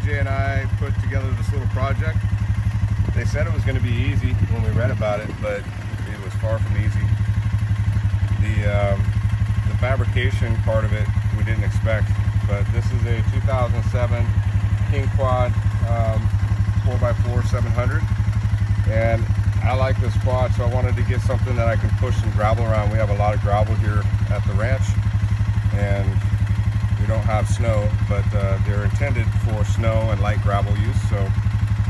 AJ and I put together this little project. They said it was going to be easy when we read about it, but it was far from easy. The fabrication part of it we didn't expect, but this is a 2007 King Quad 4x4 700, and I like this quad, so I wanted to get something that I can push some gravel around. We have a lot of gravel here at the ranch, and we don't have snow, but they're intended for snow and light gravel use, so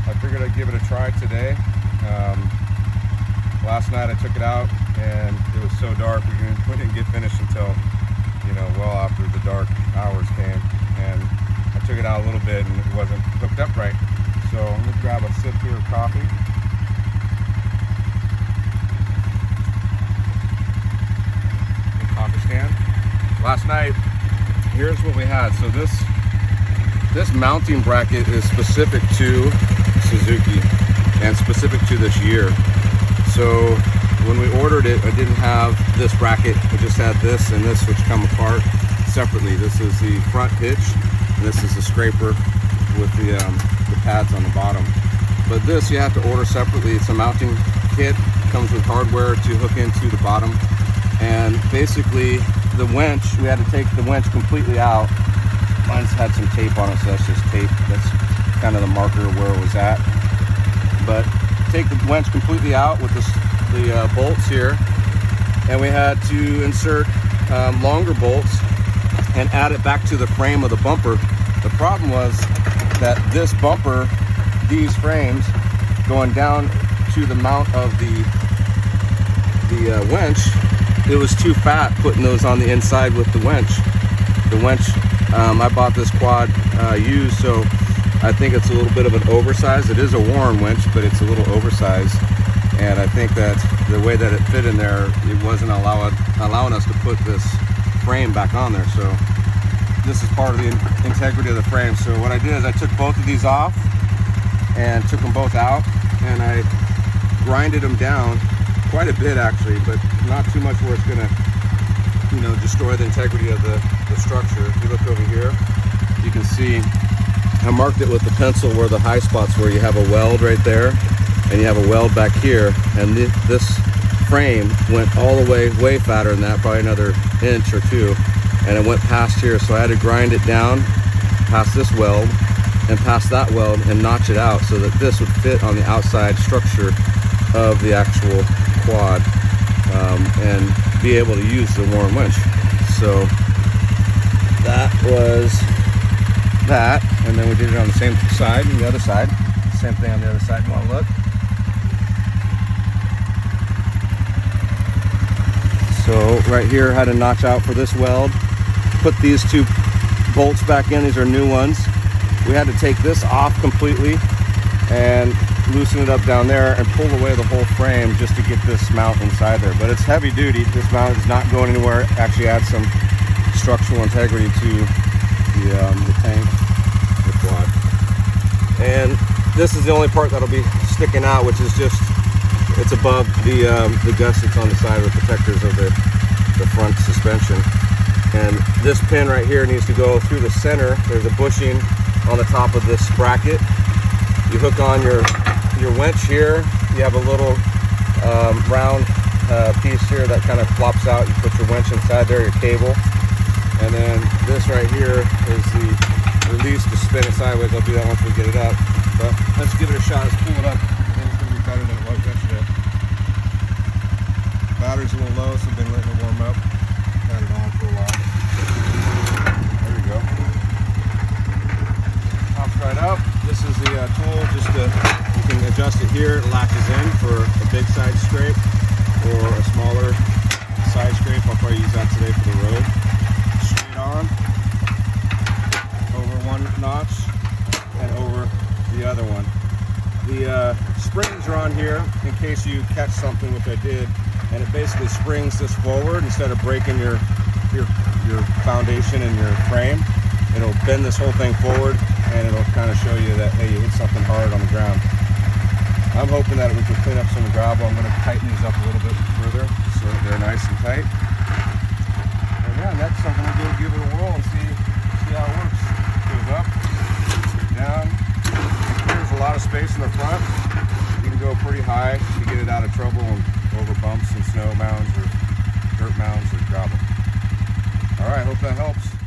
I figured I'd give it a try today. Last night I took it out and it was so dark we didn't get finished until, well after the dark hours came, and I took it out a little bit and it wasn't hooked up right. So I'm gonna grab a sip here of coffee. Coffee stand. Last night, here's what we had. So this mounting bracket is specific to Suzuki and specific to this year. So when we ordered it, I didn't have this bracket. I just had this and this, which come apart separately. This is the front hitch, and this is the scraper with the pads on the bottom. But this you have to order separately. It's a mounting kit. Comes with hardware to hook into the bottom. And basically the winch, we had to take the winch completely out. Mine's had some tape on it, so that's just tape. That's kind of the marker of where it was at. But take the winch completely out with the bolts here, and we had to insert longer bolts and add it back to the frame of the bumper. The problem was that this bumper, these frames going down to the mount of the winch, it was too fat putting those on the inside with the winch. The winch, I bought this quad used, so I think it's a little bit of an oversized. It is a Warren winch, but it's a little oversized. And I think that the way that it fit in there, it wasn't allowing us to put this frame back on there. So this is part of the integrity of the frame. So what I did is I took both of these off and took them both out, and I grinded them down quite a bit actually, but not too much where it's gonna destroy the integrity of the structure. If you look over here, you can see I marked it with the pencil where the high spots, where you have a weld right there and you have a weld back here, and this frame went all the way fatter than that, probably another inch or two, and it went past here. So I had to grind it down past this weld and past that weld and notch it out so that this would fit on the outside structure of the actual quad, and be able to use the Warren winch. So that was that, and then we did it on the same side and the other side. Same thing on the other side. You want to look? So right here, had a notch out for this weld. Put these two bolts back in. These are new ones. We had to take this off completely and loosen it up down there and pull away the whole frame just to get this mount inside there. But it's heavy duty. This mount is not going anywhere. It actually adds some structural integrity to the tank, the quad. And this is the only part that'll be sticking out, which is just, it's above the gussets on the side of the protectors of the front suspension. And this pin right here needs to go through the center. There's a bushing on the top of this bracket. You hook on your winch here. You have a little round piece here that kind of flops out. You put your winch inside there, your cable, and then this right here is the release to spin it sideways. I'll do that once we get it up, but let's give it a shot. Let's pull it up. I think it's going to be better than it was yesterday. Battery's a little low, so I've been letting it warm up. Got it on for a while. There we go. Pops right up. This is the tool, you can adjust it here. It latches in for a big side scrape or a smaller side scrape. I'll probably use that today for the road. Straight on, over one notch and over the other one. The springs are on here in case you catch something, which I did, and it basically springs this forward instead of breaking your foundation and your frame. It'll bend this whole thing forward, and it'll kind of show you that, hey, you hit something hard on the ground. I'm hoping that we can clean up some gravel. I'm going to tighten these up a little bit further so that they're nice and tight. And yeah, next I'm going to go give it a whirl and see how it works. Goes up, down, space in the front. You can go pretty high to get it out of trouble and over bumps and snow mounds or dirt mounds or gravel. All right, hope that helps.